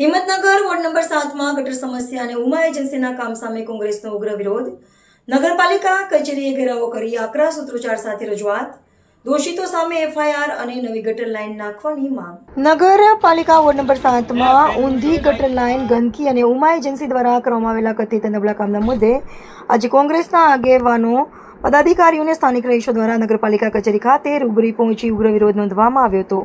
Himmatnagar ward number 7 માં ગટર સમસ્યા અને ઉમા એજન્સીના કામ સામે કોંગ્રેસનો ઉગ્ર વિરોધ. નગરપાલિકા કચેરીએ ઘેરાવો કરી આકરા સૂત્રોચ્ચાર સાથે રજૂઆત. દોષિતો સામે એફઆઈઆર અને નવી ગટર લાઇન નાખવાની માંગ. નગરપાલિકા વોર્ડ નંબર 7 માં ઊંધી ગટર લાઇન ગંદકી અને ઉમા એજન્સી દ્વારા કરવામાં આવેલા કથિત નબળા કામના મુદ્દે આજે કોંગ્રેસના આગેવાનો, પદાધિકારીઓને સ્થાનિક રહીશો દ્વારા નગરપાલિકા કચેરી ખાતે રૂબરૂ પહોંચી ઉગ્ર વિરોધ નોંધવામાં આવ્યો હતો.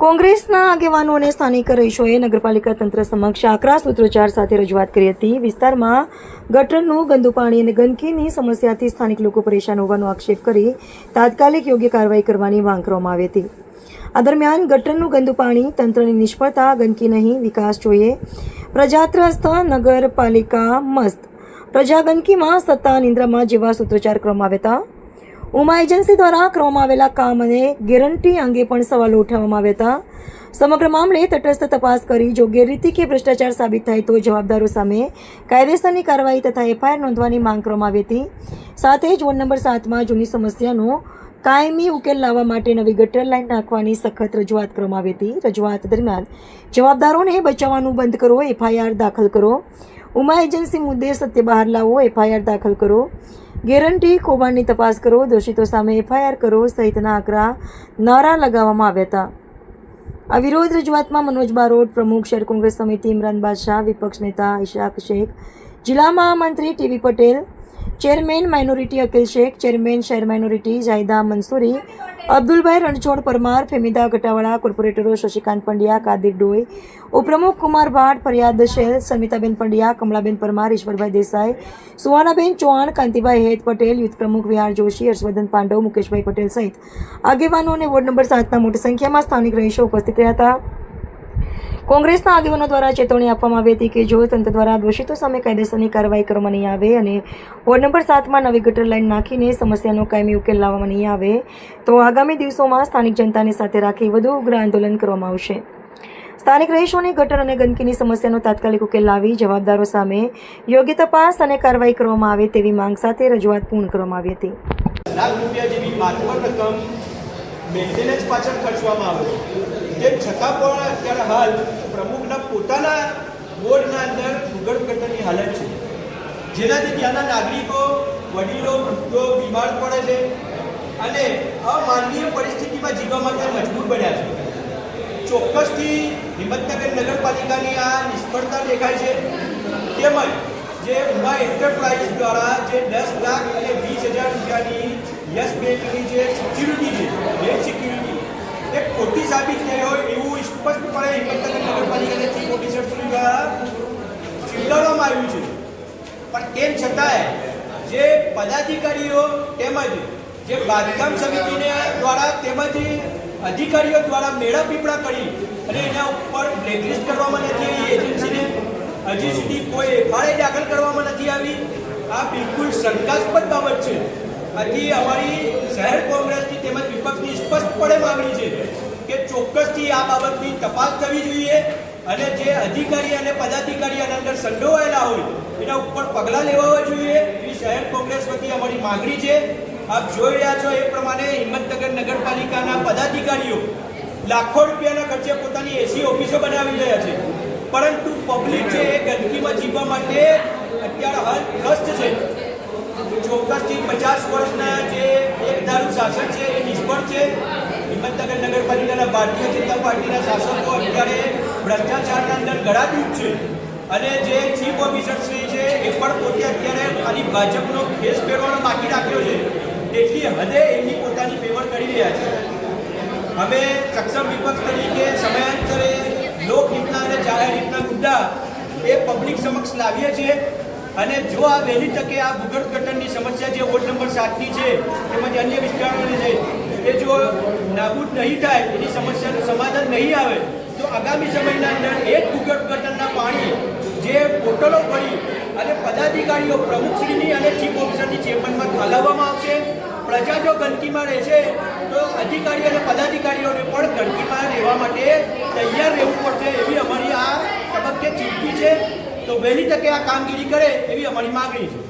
કોંગ્રેસના આગેવાનો અને સ્થાનિક રહીશોએ નગરપાલિકા તંત્ર સમક્ષ આકરા સૂત્રોચ્ચાર સાથે રજૂઆત કરી હતી. વિસ્તારમાં ગટરનું ગંદુ પાણી અને ગંદકીની સમસ્યાથી સ્થાનિક લોકો પરેશાન હોવાનો આક્ષેપ કરી તાત્કાલિક યોગ્ય કાર્યવાહી કરવાની માંગ કરવામાં આવી હતી. આ દરમિયાન ગટરનું ગંદુ પાણી, તંત્રની નિષ્ફળતા, ગંદકી નહીં, વિકાસ જોઈએ, પ્રજા ત્રસ્ત, નગરપાલિકા મસ્ત, પ્રજા ગંદકીમાં, સત્તા નિંદ્રામાં જેવા સૂત્રોચ્ચાર કરવામાં આવ્યા હતા. ઉમા એજન્સી દ્વારા કરવામાં આવેલા કામ અને ગેરંટી અંગે પણ સવાલો ઉઠાવવામાં આવ્યા હતા. સમગ્ર મામલે તટસ્થ તપાસ કરી જો ગેરરીતિ કે ભ્રષ્ટાચાર સાબિત થાય તો જવાબદારો સામે કાયદેસરની કાર્યવાહી તથા એફઆઈઆર નોંધવાની માંગ કરવામાં આવી હતી. સાથે જ વોર્ડ નંબર 7માં જૂની સમસ્યાનો કાયમી ઉકેલ લાવવા માટે નવી ગટર લાઇન નાખવાની સખત રજૂઆત કરવામાં આવી હતી. રજૂઆત દરમિયાન જવાબદારોને બચાવવાનું બંધ કરો, એફઆઈઆર દાખલ કરો. ઉમા એજન્સી મુદ્દે સત્ય બહાર લાવો, એફઆઈઆર દાખલ કરો. ગેરંટી કૌભાંડની તપાસ કરો, દોષિતો સામે એફઆઈઆર કરો સહિતના આકરા નારા લગાવવામાં આવ્યા હતા. આ વિરોધ રજૂઆતમાં મનોજ બારોટ, પ્રમુખ શહેર કોંગ્રેસ સમિતિ ઇમરાન બાદશાહ, વિપક્ષ નેતા ઇશાક શેખ, જિલ્લા મહામંત્રી TV Patel, chairman minority Akil Shaikh, chairman શહેર માઇનોરિટી જાહિદા મંસૂરી, અબ્દુલભાઈ રણછોડ પરમાર, ફેમિદા ગટાવાળા, કોર્પોરેટરો શશિકાંત પંડ્યા, કાદિર ડોઈ, ઉપપ્રમુખ કુમાર ભાટ, ફરિયાદ શેલ, સમિતાબેન પંડ્યા, કમલાબેન પરમાર, ઈશ્વરભાઈ દેસાઈ, સુહાનાબેન ચૌહાણ, કાંતિભાઈ હેત પટેલ, યુથ પ્રમુખ વિહાર જોશી, હર્ષવર્ધન પાંડવ, મુકેશભાઈ પટેલ સહિત આગેવાનો અને વોર્ડ નંબર 7ના મોટી સંખ્યામાં સ્થાનિક રહીશો ઉપસ્થિત રહ્યા હતા. કોંગ્રેસના આગેવાનો દ્વારા ચેતવણી આપવામાં આવી હતી કે જો તંત્ર દ્વારા દોષિતો સામે કાયદેસરની કાર્યવાહી કરવામાં નહીં આવે અને વોર્ડ નંબર 7માં નવી ગટર લાઇન નાખીને સમસ્યાનો કાયમી ઉકેલ લાવવામાં નહીં આવે તો આગામી દિવસોમાં સ્થાનિક જનતાને સાથે રાખી વધુ ઉગ્ર આંદોલન કરવામાં આવશે. સ્થાનિક રહીશોને ગટર અને ગંદકીની સમસ્યાનો તાત્કાલિક ઉકેલ લાવી જવાબદારો સામે યોગ્ય તપાસ અને કાર્યવાહી કરવામાં આવે તેવી માંગ સાથે રજૂઆત પૂર્ણ કરવામાં આવી હતી. લાખ રૂપિયા જેવી માતબર રકમ મેન્ટેનન્સ પાછળ ખર્ચવામાં આવે છે. તેમ છતાં પણ અત્યારે હાલ પ્રમુખના પોતાના વોર્ડના અંદર ભૂગર્ભ ગટરની હાલત છે, જેનાથી ત્યાંના નાગરિકો, વડીલો, વૃદ્ધો બીમાર પડે છે અને અમાનવીય પરિસ્થિતિમાં જીવવા માટે મજબૂર બન્યા છે. ચોક્કસથી હિંમતનગર નગરપાલિકાની આ નિષ્ફળતા દેખાય છે. તેમજ જે ઉમા એન્ટરપ્રાઇઝ દ્વારા જે 10 લાખ અને 20,000 રૂપિયાની યસ બેંકની જે સિક્યુરિટી છે, બેંક સિક્યુરિટી એ ખોટી સાબિત થઈ હોય એવું સ્પષ્ટપણે હિંમતનગર નગરપાલિકાના ચીફ ઓફિસર દ્વારા સ્વીકારવામાં આવ્યું છે. પણ તેમ છતાંય જે પદાધિકારીઓ તેમજ જે બાંધકામ સમિતિને દ્વારા તેમજ અધિકારીઓ દ્વારા મેળા પીપળા કરી અને એના ઉપર બ્લેકલિસ્ટ કરવામાં નથી આવી એજન્સીને, હજી સુધી કોઈ એફઆઈઆર દાખલ કરવામાં નથી આવી. આ બિલકુલ શંકાસ્પદ બાબત છે. આથી અમારી શહેર કોંગ્રેસની તેમજ વિપક્ષની સ્પષ્ટપણે માંગણી છે કે ચોક્કસથી આ બાબતની તપાસ થવી જોઈએ અને જે અધિકારી અને પદાધિકારી આના અંદર સંડોવાયેલા હોય એના ઉપર પગલાં લેવા જોઈએ એવી શહેર કોંગ્રેસ વતી અમારી માંગણી છે. આપ જોઈ રહ્યા છો એ પ્રમાણે હિંમતનગર નગરપાલિકાના પદાધિકારીઓ લાખો રૂપિયાના ખર્ચે પોતાની એસી ઓફિસો બનાવી રહ્યા છે, પરંતુ પબ્લિક છે એ ગંદકીમાં જીવવા માટે અત્યારે હાલ ત્રસ્ત છે. ચોક્કસથી 50 વર્ષના જે એક ધારું શાસન છે એ નિષ્ફળ છે. હિંમતનગર નગરપાલિકાના ભારતીય જનતા પાર્ટીના શાસકો અત્યારે ભ્રષ્ટાચારના અંદર ગળાડૂબ છે અને જે ચીફ ઓફિસર શ્રી છે એ પણ પોતે અત્યારે ખાલી ભાજપનો ફેસ પહેરવાનો બાકી રાખ્યો છે, એટલી હદે એમની પોતાની ફેવર કરી રહ્યા છે. અમે સક્ષમ વિપક્ષ તરીકે સમયાંતરે લોકહિતના અને જાહેર હિતના મુદ્દા એ પબ્લિક સમક્ષ લાવીએ છીએ અને જો આ વહેલી તકે આ ભૂગર્ભ ગટરની સમસ્યા જે વોર્ડ નંબર 7ની છે તેમજ અન્ય વિસ્તારોની છે એ જો નાબૂદ નહીં થાય, એની સમસ્યાનું સમાધાન નહીં આવે તો આગામી સમયના અંદર એ જ ભૂગર્ભ ગટરના પાણી જે બોટલો ભરી અને પદાધિકારીઓ પ્રમુખશ્રીની અને ચીફ ઓફિસરની ચેમ્બરમાં ઠાલવવામાં આવશે. પ્રજા જો ગંદકીમાં રહેશે તો અધિકારી અને પદાધિકારીઓને પણ ગંદકીમાં રહેવા માટે તૈયાર રહેવું પડશે એવી અમારી આ તબક્કે ચીમકી છે. તો વહેલી તકે આ કામગીરી કરે એવી અમારી માગણી છે.